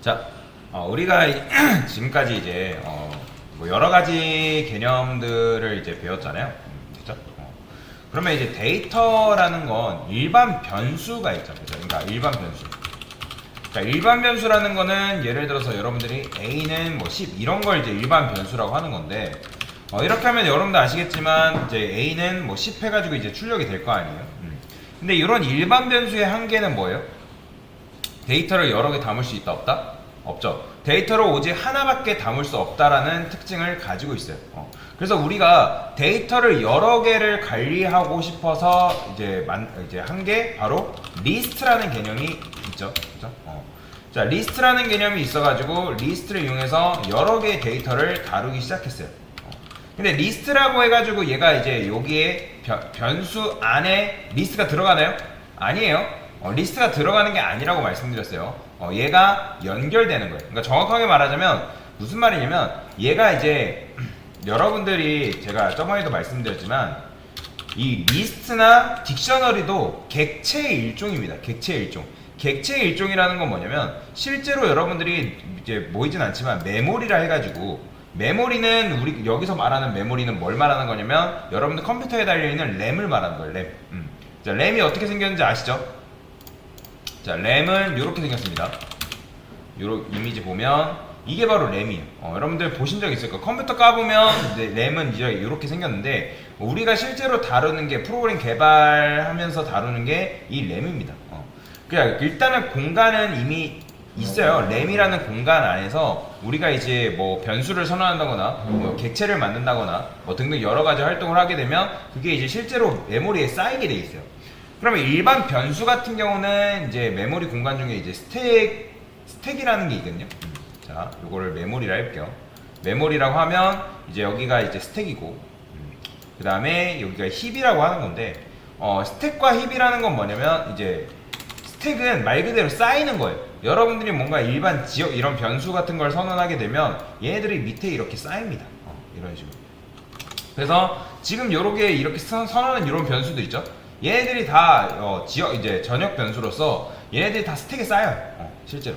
자, 우리가 지금까지 이제 뭐 여러 가지 개념들을 이제 배웠잖아요. 그죠? 그러면 이제 데이터라는 건 일반 변수가 있죠. 그죠? 그러니까 일반 변수. 그러니까 일반 변수라는 거는 예를 들어서 여러분들이 A는 뭐 10 이런 걸 이제 일반 변수라고 하는 건데 이렇게 하면 여러분도 아시겠지만 이제 A는 뭐 10 해가지고 이제 출력이 될 거 아니에요. 근데 이런 일반 변수의 한계는 뭐예요? 데이터를 여러 개 담을 수 있다 없다? 없죠. 데이터를 오직 하나밖에 담을 수 없다라는 특징을 가지고 있어요. 그래서 우리가 데이터를 여러 개를 관리하고 싶어서 이제 한 게 바로 리스트라는 개념이 있죠. 그죠? 자, 리스트라는 개념이 있어가지고 리스트를 이용해서 여러 개의 데이터를 다루기 시작했어요. 근데 리스트라고 해가지고 얘가 이제 여기에 변수 안에 리스트가 들어가나요? 아니에요. 리스트가 들어가는 게 아니라고 말씀드렸어요. 얘가 연결되는 거예요. 그러니까 정확하게 말하자면 무슨 말이냐면 얘가 이제 여러분들이 제가 저번에도 말씀드렸지만 이 리스트나 딕셔너리도 객체의 일종입니다. 객체의 일종. 객체의 일종이라는 건 뭐냐면 실제로 여러분들이 이제 모이진 않지만 메모리라 해가지고 메모리는 우리 여기서 말하는 메모리는 뭘 말하는 거냐면 여러분들 컴퓨터에 달려있는 램을 말하는 거예요. 램. 자, 램이 어떻게 생겼는지 아시죠? 자, 램은 이렇게 생겼습니다. 요런 이미지 보면 이게 바로 램이에요. 여러분들 보신 적 있을 거예요. 컴퓨터 까보면 이제 램은 이제 이렇게 생겼는데 우리가 실제로 다루는 게 프로그램 개발하면서 다루는 게 이 램입니다. 그냥 일단은 공간은 이미 있어요. 램이라는 공간 안에서 우리가 이제 뭐 변수를 선언한다거나 뭐 객체를 만든다거나 뭐 등등 여러 가지 활동을 하게 되면 그게 이제 실제로 메모리에 쌓이게 돼 있어요. 그러면 일반 변수 같은 경우는 이제 메모리 공간 중에 이제 스택이라는 게 있거든요. 자, 요거를 메모리라 할게요. 메모리라고 하면 이제 여기가 이제 스택이고, 그 다음에 여기가 힙이라고 하는 건데, 스택과 힙이라는 건 뭐냐면 이제 스택은 말 그대로 쌓이는 거예요. 여러분들이 뭔가 일반 지역 이런 변수 같은 걸 선언하게 되면 얘네들이 밑에 이렇게 쌓입니다. 이런 식으로. 그래서 지금 요렇게 이렇게 선언한 이런 변수도 있죠. 얘네들이 다 지역 이제 전역 변수로서 얘네들이 다 스택에 쌓여요. 실제로.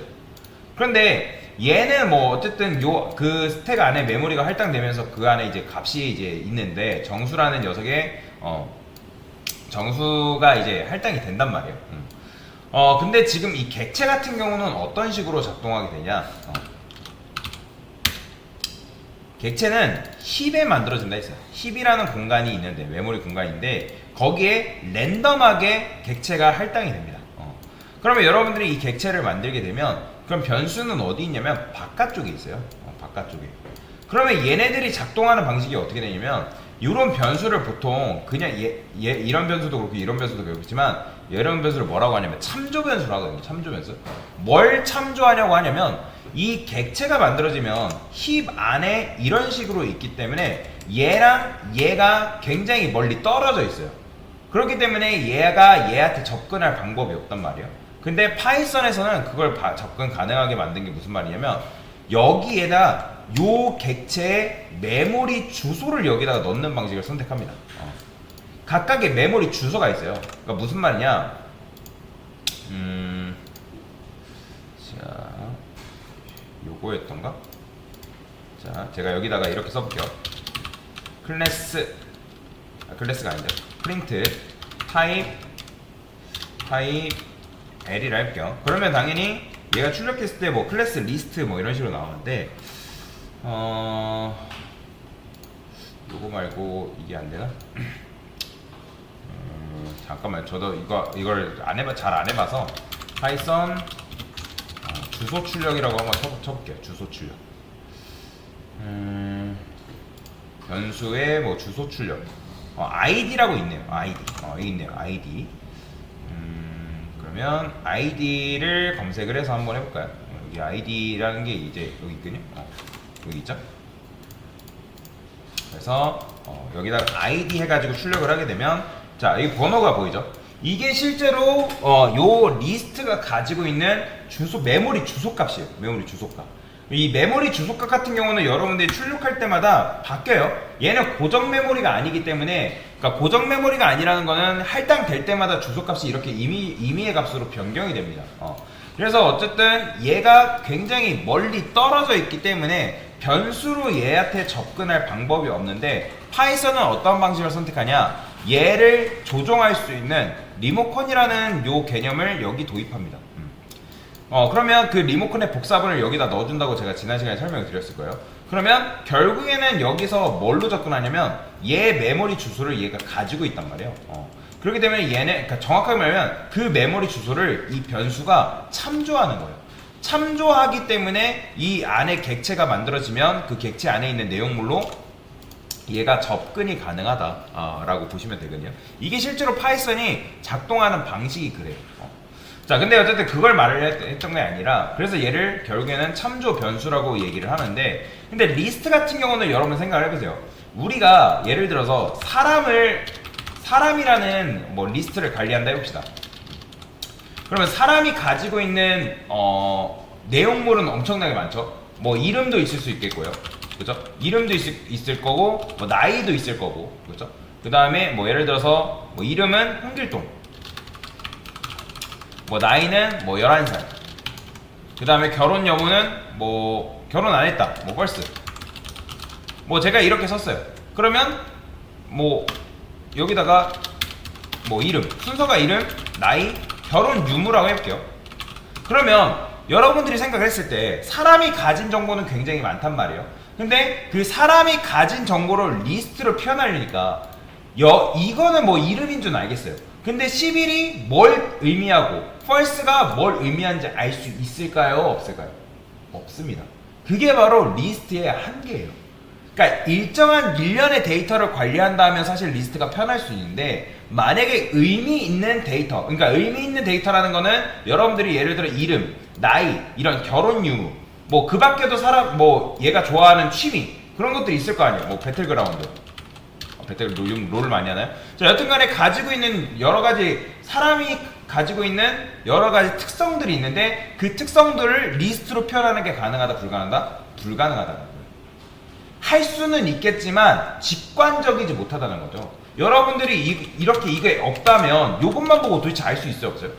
그런데 얘는 뭐 어쨌든 요 그 스택 안에 메모리가 할당되면서 그 안에 이제 값이 이제 있는데 정수라는 녀석의 정수가 이제 할당이 된단 말이에요. 근데 지금 이 객체 같은 경우는 어떤 식으로 작동하게 되냐? 객체는 힙에 만들어진다 했어요. 힙이라는 공간이 있는데 메모리 공간인데 거기에 랜덤하게 객체가 할당이 됩니다. 그러면 여러분들이 이 객체를 만들게 되면 그럼 변수는 어디 있냐면 바깥쪽에 있어요. 바깥쪽에. 그러면 얘네들이 작동하는 방식이 어떻게 되냐면 이런 변수를 보통 그냥 이런 변수도 그렇고 이런 변수도 그렇지만 이런 변수를 뭐라고 하냐면 참조 변수라고 하거든요. 참조 변수. 뭘 참조하냐고 하냐면 이 객체가 만들어지면 힙 안에 이런 식으로 있기 때문에 얘랑 얘가 굉장히 멀리 떨어져 있어요. 그렇기 때문에 얘가 얘한테 접근할 방법이 없단 말이에요. 근데 파이썬에서는 그걸 접근 가능하게 만든 게 무슨 말이냐면 여기에다 요 객체의 메모리 주소를 여기다가 넣는 방식을 선택합니다. 각각의 메모리 주소가 있어요. 그러니까 무슨 말이냐? 자, 요거였던가? 자, 제가 여기다가 이렇게 써볼게요. 클래스가 아닌데 프린트 타입 L이라 할게요. 그러면 당연히 얘가 출력했을 때 뭐 클래스 리스트 뭐 이런 식으로 나오는데 요거 말고 이게 안 되나? 잠깐만, 저도 이걸 잘 안 해봐서 파이썬 주소 출력이라고 한번 쳐볼게요. 주소 출력. 변수의 뭐 주소 출력. id라고 있네요. 여기 있네요. id. 그러면 id를 검색을 해서 한번 해볼까요? 여기 id라는 게 이제 여기 있거든요. 여기 있죠? 그래서 여기다가 id 해가지고 출력을 하게 되면 자, 이 번호가 보이죠? 이게 실제로 요 리스트가 가지고 있는 메모리 주소값이에요. 메모리 주소값. 이 메모리 주소값 같은 경우는 여러분들이 출력할 때마다 바뀌어요. 얘는 고정 메모리가 아니기 때문에, 그러니까 고정 메모리가 아니라는 거는 할당될 때마다 주소값이 이렇게 임의의 값으로 변경이 됩니다. 그래서 어쨌든 얘가 굉장히 멀리 떨어져 있기 때문에 변수로 얘한테 접근할 방법이 없는데, 파이썬은 어떤 방식을 선택하냐, 얘를 조종할 수 있는 리모컨이라는 요 개념을 여기 도입합니다. 그러면 그 리모컨의 복사본을 여기다 넣어준다고 제가 지난 시간에 설명을 드렸을 거예요. 그러면 결국에는 여기서 뭘로 접근하냐면 얘 메모리 주소를 얘가 가지고 있단 말이에요. 그렇기 때문에 얘는, 그러니까 정확하게 말하면 그 메모리 주소를 이 변수가 참조하는 거예요. 참조하기 때문에 이 안에 객체가 만들어지면 그 객체 안에 있는 내용물로 얘가 접근이 가능하다라고 보시면 되거든요. 이게 실제로 파이썬이 작동하는 방식이 그래요. 자, 근데 어쨌든 그걸 말을 했던 게 아니라, 그래서 얘를 결국에는 참조 변수라고 얘기를 하는데, 근데 리스트 같은 경우는 여러분 생각을 해보세요. 우리가 예를 들어서 사람이라는 뭐 리스트를 관리한다 해봅시다. 그러면 사람이 가지고 있는 내용물은 엄청나게 많죠. 뭐 이름도 있을 수 있겠고요, 그죠? 이름도 있을 거고, 뭐 나이도 있을 거고, 그죠? 그 다음에 뭐 예를 들어서 뭐 이름은 홍길동, 뭐 나이는 뭐 11살, 그 다음에 결혼 여부는 뭐 결혼 안 했다, 뭐 벌스, 뭐 제가 이렇게 썼어요. 그러면 뭐 여기다가 뭐 이름, 순서가 이름, 나이, 결혼 유무라고 해볼게요. 그러면 여러분들이 생각을 했을 때 사람이 가진 정보는 굉장히 많단 말이에요. 근데 그 사람이 가진 정보를 리스트로 표현하려니까 이거는 뭐 이름인 줄 알겠어요. 근데 11이 뭘 의미하고 false가 뭘 의미하는지 알 수 있을까요? 없을까요? 없습니다. 그게 바로 리스트의 한계예요. 그러니까 일정한 일련의 데이터를 관리한다면 사실 리스트가 편할 수 있는데, 만약에 의미 있는 데이터, 그러니까 의미 있는 데이터라는 거는 여러분들이 예를 들어 이름, 나이, 이런 결혼 유무, 뭐 그 밖에도 사람, 뭐 얘가 좋아하는 취미, 그런 것들이 있을 거 아니에요. 뭐 배틀그라운드, 롤을 많이 하나요? 자, 여튼간에 가지고 있는 여러 가지, 사람이 가지고 있는 여러 가지 특성들이 있는데, 그 특성들을 리스트로 표현하는 게 가능하다, 불가능하다? 불가능하다는 거예요. 할 수는 있겠지만 직관적이지 못하다는 거죠. 여러분들이 이렇게 이게 없다면 이것만 보고 도대체 알 수 있어요, 없어요?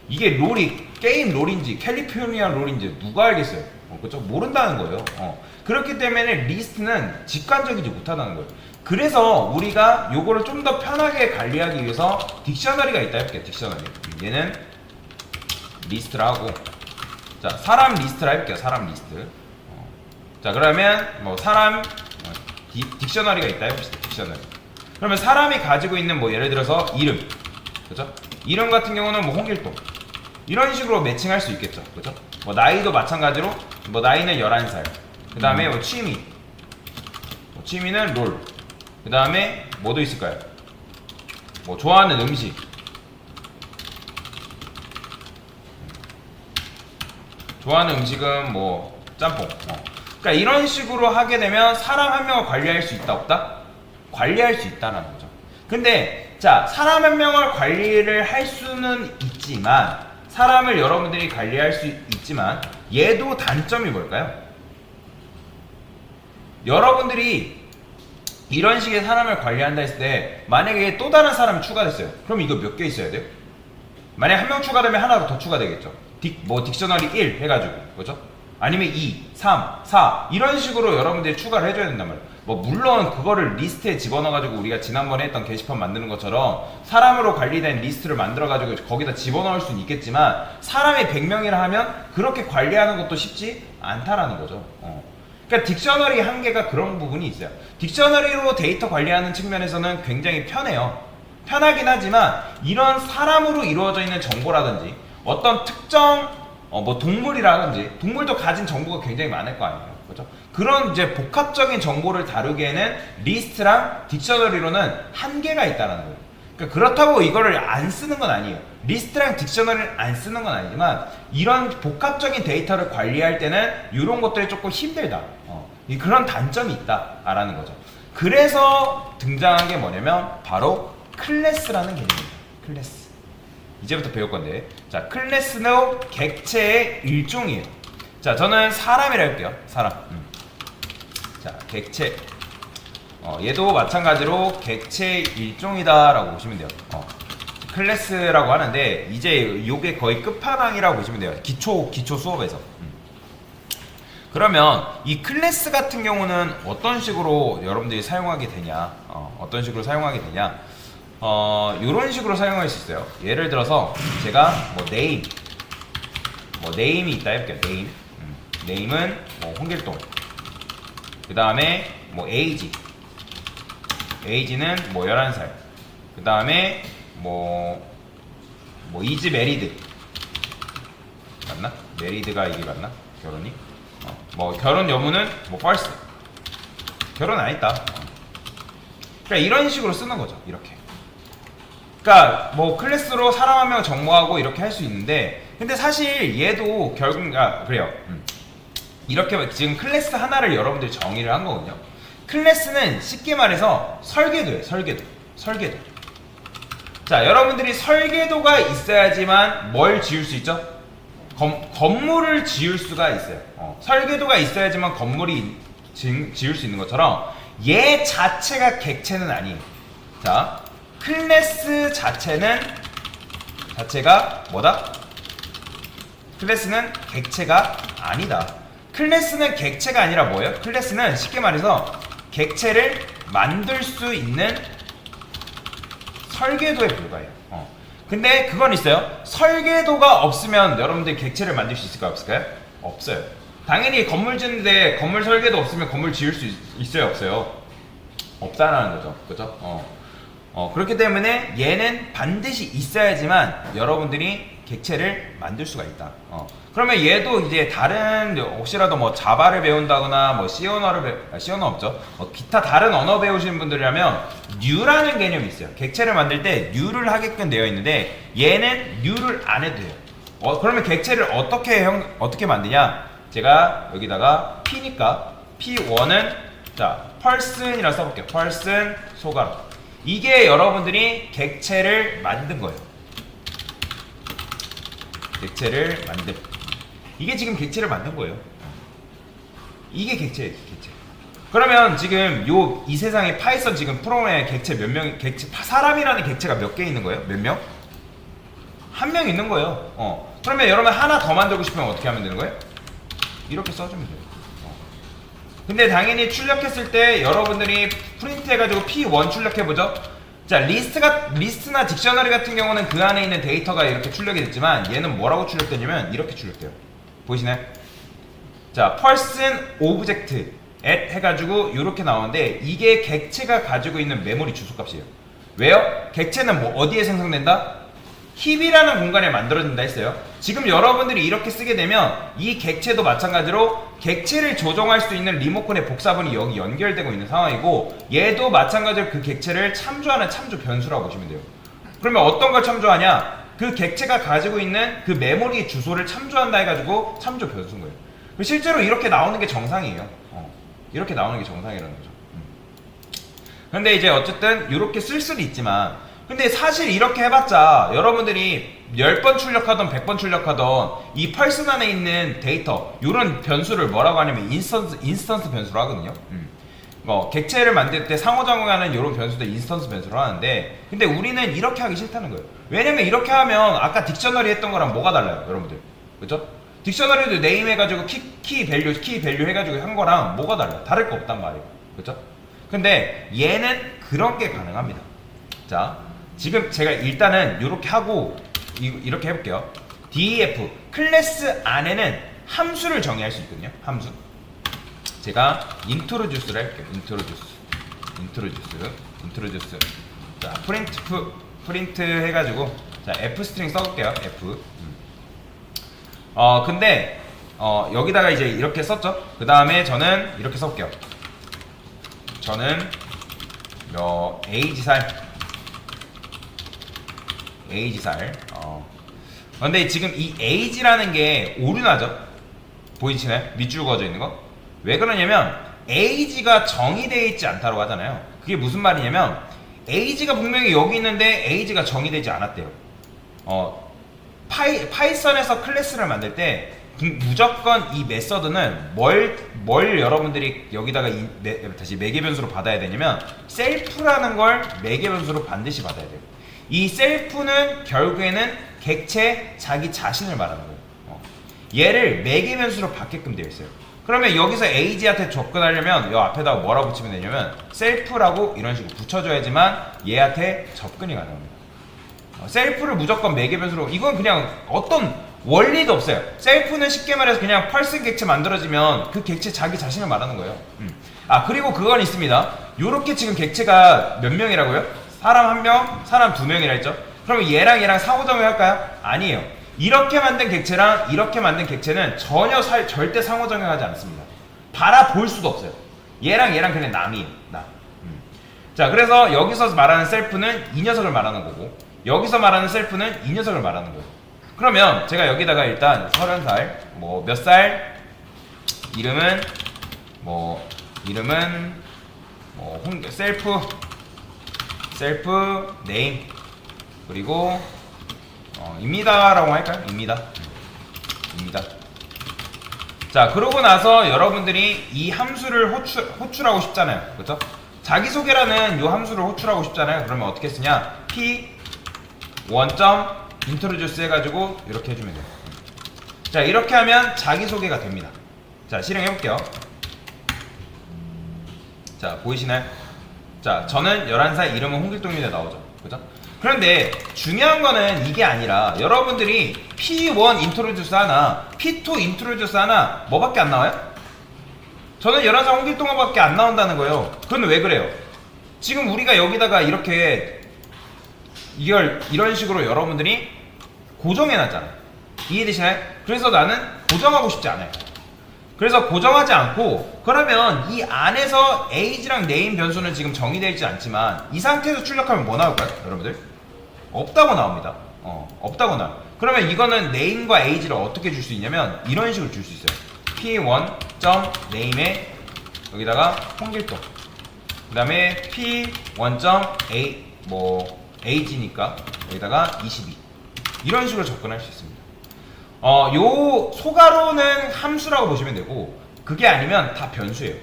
이게 롤이 게임 롤인지 캘리포니아 롤인지 누가 알겠어요? 그렇죠? 모른다는 거예요. 그렇기 때문에 리스트는 직관적이지 못하다는 거예요. 그래서 우리가 요거를 좀 더 편하게 관리하기 위해서 딕셔너리가 있다 해볼게요. 딕셔너리. 얘는 리스트라 하고, 자, 사람 리스트라 해볼게요. 사람 리스트. 자, 그러면 뭐 사람 딕셔너리가 있다 해봅시다. 딕셔너리. 그러면 사람이 가지고 있는 뭐 예를 들어서 이름, 그죠? 이름 같은 경우는 뭐 홍길동, 이런 식으로 매칭할 수 있겠죠, 그죠? 뭐 나이도 마찬가지로 뭐 나이는 11살, 그 다음에 뭐 취미, 뭐 취미는 롤, 그 다음에 뭐도 있을까요? 뭐 좋아하는 음식, 좋아하는 음식은 뭐 짬뽕. 그러니까 이런 식으로 하게 되면 사람 한 명을 관리할 수 있다, 없다? 관리할 수 있다라는 거죠. 근데 자, 사람 한 명을 관리를 할 수는 있지만, 사람을 여러분들이 관리할 수 있지만 얘도 단점이 뭘까요? 여러분들이 이런 식의 사람을 관리한다 했을 때 만약에 또 다른 사람이 추가됐어요. 그럼 이거 몇 개 있어야 돼요? 만약에 한 명 추가되면 하나 더 추가되겠죠. 딕셔너리 1 해가지고, 그죠? 아니면 2, 3, 4 이런 식으로 여러분들이 추가를 해줘야 된단 말이에요. 뭐 물론 그거를 리스트에 집어넣어가지고 우리가 지난번에 했던 게시판 만드는 것처럼 사람으로 관리된 리스트를 만들어가지고 거기다 집어넣을 수는 있겠지만, 사람이 100명이라 하면 그렇게 관리하는 것도 쉽지 않다라는 거죠. 그러니까 딕셔너리 한계가 그런 부분이 있어요. 딕셔너리로 데이터 관리하는 측면에서는 굉장히 편해요. 편하긴 하지만 이런 사람으로 이루어져 있는 정보라든지 어떤 특정 뭐 동물이라든지, 동물도 가진 정보가 굉장히 많을 거 아니에요, 그죠? 그런 이제 복합적인 정보를 다루기에는 리스트랑 딕셔너리로는 한계가 있다는 거예요. 그러니까 그렇다고 이거를 안 쓰는 건 아니에요. 리스트랑 딕셔너리를 안 쓰는 건 아니지만 이런 복합적인 데이터를 관리할 때는 이런 것들이 조금 힘들다. 그런 단점이 있다라는 거죠. 그래서 등장한 게 뭐냐면 바로 클래스라는 개념입니다. 클래스. 이제부터 배울 건데, 자, 클래스는 객체의 일종이에요. 자, 저는 사람이라 할게요. 사람. 자, 객체. 얘도 마찬가지로 객체의 일종이다라고 보시면 돼요. 클래스라고 하는데 이제 요게 거의 끝판왕이라고 보시면 돼요. 기초 수업에서. 그러면 이 클래스 같은 경우는 어떤 식으로 여러분들이 사용하게 되냐? 어떤 식으로 사용하게 되냐? 이런 식으로 사용할 수 있어요. 예를 들어서 제가 뭐 네임이 있다 해볼게요. 네임은 뭐 홍길동. 그 다음에 뭐 에이지는 뭐 11살. 그 다음에 뭐 이즈 메리드 맞나? 메리드가 이게 맞나? 결혼이? 뭐 결혼 여부는 뭐 펄스. 결혼 안 했다. 그러니까 이런 식으로 쓰는 거죠. 이렇게. 그러니까 뭐 클래스로 사람 한 명 정모하고 이렇게 할 수 있는데, 근데 사실 얘도 결국 그래요. 이렇게 지금 클래스 하나를 여러분들이 정의를 한 거거든요. 클래스는 쉽게 말해서 설계도예요. 설계도. 자, 여러분들이 설계도가 있어야지만 뭘 지을 수 있죠? 건물을 지을 수가 있어요. 설계도가 있어야지만 건물이 지을 수 있는 것처럼 얘 자체가 객체는 아니에요. 자, 클래스 자체가 뭐다? 클래스는 객체가 아니다. 클래스는 객체가 아니라 뭐예요? 클래스는 쉽게 말해서 객체를 만들 수 있는 설계도에 불과해요. 근데 그건 있어요. 설계도가 없으면 여러분들 객체를 만들 수 있을까요? 없을까요? 없어요. 당연히 건물 짓는데 건물 설계도 없으면 건물 지을 수 있어요? 없어요? 없다라는 거죠. 그죠? 그렇기 때문에 얘는 반드시 있어야지만 여러분들이 객체를 만들 수가 있다. 그러면 얘도 이제 다른 혹시라도 뭐 자바를 배운다거나 뭐 C 언어를 C 언어 없죠. 기타 다른 언어 배우시는 분들이라면 New라는 개념이 있어요. 객체를 만들 때 New를 하게끔 되어 있는데 얘는 New를 안 해도 돼요. 그러면 객체를 어떻게 만드냐? 제가 여기다가 P니까 P1은 자 person이라 써볼게요. person 소가로. 이게 여러분들이 객체를 만든 거예요. 객체를 만든. 이게 지금 객체를 만든 거예요. 이게 객체예요, 객체. 그러면 지금 이 세상에 파이썬 지금 프로그램에 객체 몇 명, 사람이라는 객체가 몇 개 있는 거예요? 몇 명? 한 명 있는 거예요. 그러면 여러분 하나 더 만들고 싶으면 어떻게 하면 되는 거예요? 이렇게 써주면 돼요. 근데 당연히 출력했을 때 여러분들이 프린트 해가지고 P1 출력해보죠. 자, 리스트나 딕셔너리 같은 경우는 그 안에 있는 데이터가 이렇게 출력이 됐지만 얘는 뭐라고 출력되냐면 이렇게 출력돼요. 보이시나요? 자, person object at 해가지고 이렇게 나오는데 이게 객체가 가지고 있는 메모리 주소값이에요. 왜요? 객체는 뭐 어디에 생성된다? 힙이라는 공간에 만들어진다 했어요. 지금 여러분들이 이렇게 쓰게 되면 이 객체도 마찬가지로 객체를 조정할 수 있는 리모컨의 복사본이 여기 연결되고 있는 상황이고, 얘도 마찬가지로 그 객체를 참조하는 참조 변수라고 보시면 돼요. 그러면 어떤 걸 참조하냐? 그 객체가 가지고 있는 그 메모리 주소를 참조한다 해가지고 참조 변수인 거예요. 실제로 이렇게 나오는 게 정상이에요. 이렇게 나오는 게 정상이라는 거죠. 근데 이제 어쨌든 이렇게 쓸 수는 있지만, 근데 사실 이렇게 해봤자 여러분들이 10번 출력하던 100번 출력하던 이 펄슨 안에 있는 데이터, 이런 변수를 뭐라고 하냐면 인스턴스 변수로 하거든요. 객체를 만들 때 상호작용하는 이런 변수들 인스턴스 변수로 하는데, 근데 우리는 이렇게 하기 싫다는 거예요. 왜냐면 이렇게 하면 아까 딕셔너리 했던 거랑 뭐가 달라요, 여러분들? 그죠? 딕셔너리도 네임 해가지고 키 밸류 해가지고 한 거랑 뭐가 달라요? 다를 거 없단 말이에요. 그죠? 근데 얘는 그런 게 가능합니다. 자, 지금 제가 일단은 이렇게 하고 이렇게 해볼게요. def 클래스 안에는 함수를 정의할 수 있거든요. 함수. 제가 introduce를 할게요. introduce. 자, 프린트 해가지고 자 f 스트링 써볼게요. f. 근데 여기다가 이제 이렇게 썼죠. 그 다음에 저는 이렇게 써볼게요. 저는 에이지살. 근데 지금 이 에이지라는 게 오류나죠? 보이시나요? 밑줄 그어져 있는 거? 왜 그러냐면 에이지가 정의되어 있지 않다고 하잖아요. 그게 무슨 말이냐면 에이지가 분명히 여기 있는데 에이지가 정의되지 않았대요. 파이썬에서 클래스를 만들 때 무조건 이 메서드는 뭘 여러분들이 여기다가 다시 매개 변수로 받아야 되냐면 셀프라는 걸 매개 변수로 반드시 받아야 돼요. 이 셀프는 결국에는 객체 자기 자신을 말하는 거예요. 얘를 매개 변수로 받게끔 되어 있어요. 그러면 여기서 ag한테 접근하려면 이 앞에다가 뭐라고 붙이면 되냐면 셀프라고 이런 식으로 붙여줘야지만 얘한테 접근이 가능합니다. 셀프를 무조건 매개 변수로, 이건 그냥 어떤 원리도 없어요. 셀프는 쉽게 말해서 그냥 펄스 객체 만들어지면 그 객체 자기 자신을 말하는 거예요. 그리고 그건 있습니다. 요렇게 지금 객체가 몇 명이라고요? 사람 1명, 사람 2명이라 했죠? 그러면 얘랑 얘랑 상호작용 할까요? 아니에요. 이렇게 만든 객체랑 이렇게 만든 객체는 전혀 절대 상호작용하지 않습니다. 바라볼 수도 없어요. 얘랑 얘랑 그냥 남이에요. 남. 자, 그래서 여기서 말하는 셀프는 이 녀석을 말하는 거고, 여기서 말하는 셀프는 이 녀석을 말하는 거예요. 그러면 제가 여기다가 일단 30살, 뭐 몇 살, 이름은 뭐 셀프 네임, 그리고 입니다라고 할까요? 입니다. 자, 그러고 나서 여러분들이 이 함수를 호출하고 싶잖아요. 그렇죠? 자기소개라는 이 함수를 호출하고 싶잖아요. 그러면 어떻게 쓰냐? p1.introduce 해가지고 이렇게 해주면 돼요. 자, 이렇게 하면 자기소개가 됩니다. 자, 실행해볼게요. 자, 보이시나요? 자, 저는 11살, 이름은 홍길동입니다. 나오죠. 그죠? 그런데 중요한 거는 이게 아니라 여러분들이 P1 인트로듀스 하나, P2 인트로듀스 하나 뭐밖에 안 나와요? 저는 11살 홍길동밖에 안 나온다는 거예요. 그건 왜 그래요? 지금 우리가 여기다가 이렇게 이런 식으로 여러분들이 고정해놨잖아요. 이해되시나요? 그래서 나는 고정하고 싶지 않아요. 그래서 고정하지 않고, 그러면 이 안에서 age랑 name 변수는 지금 정의되어 있지 않지만 이 상태에서 출력하면 뭐 나올까요? 여러분들? 없다고 나옵니다. 없다고 나와요. 그러면 이거는 name과 age를 어떻게 줄 수 있냐면 이런 식으로 줄 수 있어요. p1.name에 여기다가 홍길동, 그 다음에 p1.age니까 여기다가 22, 이런 식으로 접근할 수 있습니다. 요 소가로는 함수라고 보시면 되고, 그게 아니면 다 변수예요.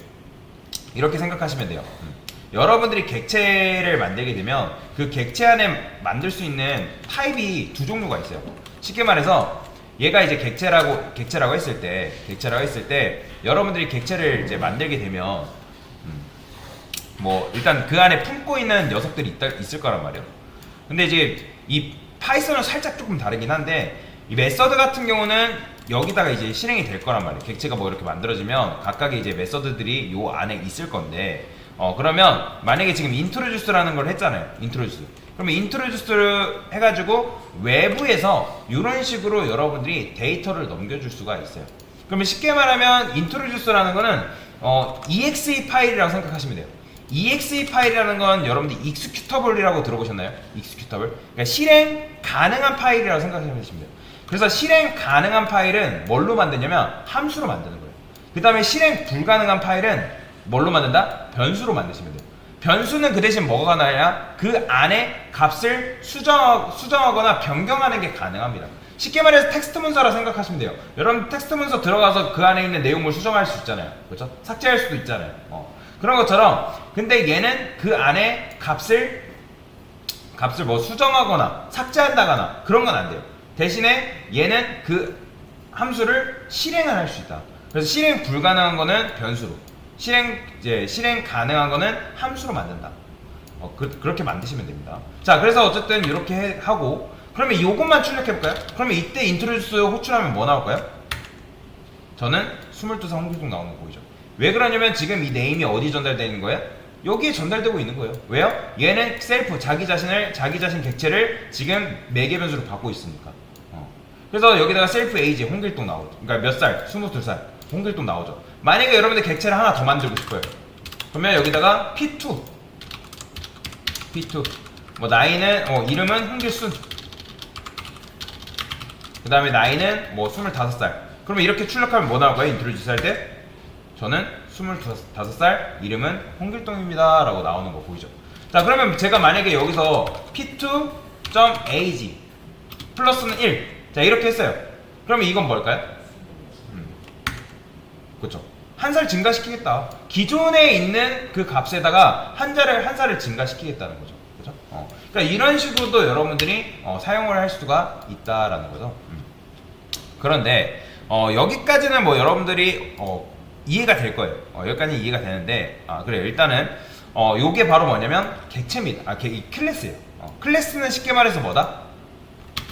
이렇게 생각하시면 돼요. 여러분들이 객체를 만들게 되면 그 객체 안에 만들 수 있는 타입이 두 종류가 있어요. 쉽게 말해서 얘가 이제 객체라고 했을 때 여러분들이 객체를 이제 만들게 되면 뭐 일단 그 안에 품고 있는 녀석들이 있을 거란 말이에요. 근데 이제 이 파이썬은 살짝 조금 다르긴 한데, 이 메서드 같은 경우는 여기다가 이제 실행이 될 거란 말이에요. 객체가 뭐 이렇게 만들어지면 각각의 이제 메서드들이 요 안에 있을 건데, 그러면 만약에 지금 introduce라는 걸 했잖아요. introduce. 그러면 introduce를 해가지고 외부에서 이런 식으로 여러분들이 데이터를 넘겨줄 수가 있어요. 그러면 쉽게 말하면 introduce라는 거는 exe 파일이라고 생각하시면 돼요. exe 파일이라는 건 여러분들이 executable이라고 들어보셨나요? executable. 그러니까 실행 가능한 파일이라고 생각하시면 돼요. 그래서 실행 가능한 파일은 뭘로 만드냐면 함수로 만드는 거예요. 그 다음에 실행 불가능한 파일은 뭘로 만든다? 변수로 만드시면 돼요. 변수는 그 대신 뭐가 나냐? 그 안에 값을 수정하거나 변경하는 게 가능합니다. 쉽게 말해서 텍스트 문서라 생각하시면 돼요. 여러분 텍스트 문서 들어가서 그 안에 있는 내용을 수정할 수 있잖아요. 그렇죠? 삭제할 수도 있잖아요. 그런 것처럼, 근데 얘는 그 안에 값을 뭐 수정하거나 삭제한다거나 그런 건 안 돼요. 대신에 얘는 그 함수를 실행을 할 수 있다. 그래서 실행 불가능한 거는 변수로, 실행 가능한 거는 함수로 만든다. 그렇게 만드시면 됩니다. 자, 그래서 어쨌든 이렇게 하고, 그러면 이것만 출력해볼까요? 그러면 이때 인트로듀스 호출하면 뭐 나올까요? 저는 22살 홍길동 나오는 거 보이죠? 왜 그러냐면 지금 이 네임이 어디 전달되는 거예요? 여기에 전달되고 있는 거예요. 왜요? 얘는 셀프, 자기 자신 객체를 지금 매개 변수로 받고 있으니까. 그래서 여기다가 셀프 에이지 홍길동 나오죠. 그러니까 몇 살? 22살 홍길동 나오죠. 만약에 여러분들 객체를 하나 더 만들고 싶어요. 그러면 여기다가 P2 뭐 나이는 이름은 홍길순, 그 다음에 나이는 뭐 25살. 그러면 이렇게 출력하면 뭐 나올까요? 인트로듀스 할 때 저는 25살, 이름은 홍길동입니다 라고 나오는 거 보이죠? 자, 그러면 제가 만약에 여기서 p2.ag 플러스는 1, 자 이렇게 했어요. 그러면 이건 뭘까요? 그렇죠. 한 살 증가시키겠다. 기존에 있는 그 값에다가 한 살을 증가시키겠다는 거죠. 그죠? 그러니까 이런 식으로도 여러분들이 사용을 할 수가 있다라는 거죠. 그런데 여기까지는 뭐 여러분들이 이해가 될 거예요. 여기까지 이해가 되는데 그래 일단은 요게 바로 뭐냐면 객체입니다. 이 클래스예요. 클래스는 쉽게 말해서 뭐다?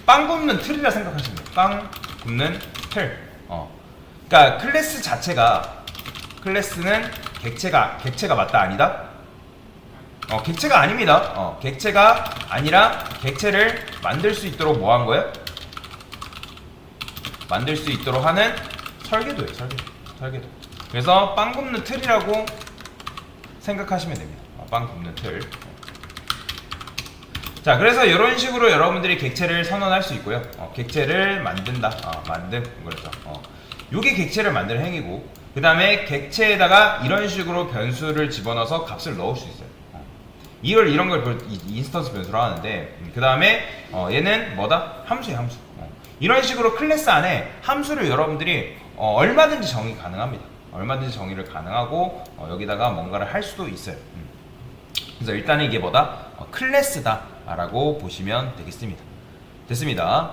빵 굽는 틀이라 생각하시면 돼요. 빵 굽는 틀. 그러니까 클래스 자체가 클래스는 객체가 맞다 아니다? 객체가 아닙니다. 객체가 아니라 객체를 만들 수 있도록 뭐 한 거예요? 만들 수 있도록 하는 설계도예요. 설계도. 그래서 빵 굽는 틀이라고 생각하시면 됩니다. 빵 굽는 틀. 자, 그래서 이런 식으로 여러분들이 객체를 선언할 수 있고요. 객체를 만든다. 만듦. 그렇죠. 요게 객체를 만드는 행위고, 그 다음에 객체에다가 이런 식으로 변수를 집어넣어서 값을 넣을 수 있어요. 이런 걸 인스턴스 변수로 하는데, 그 다음에 얘는 뭐다? 함수예요, 함수. 이런 식으로 클래스 안에 함수를 여러분들이 얼마든지 정의 가능합니다. 얼마든지 정의를 가능하고 여기다가 뭔가를 할 수도 있어요. 그래서 일단은 이게 뭐다? 클래스다 라고 보시면 되겠습니다. 됐습니다.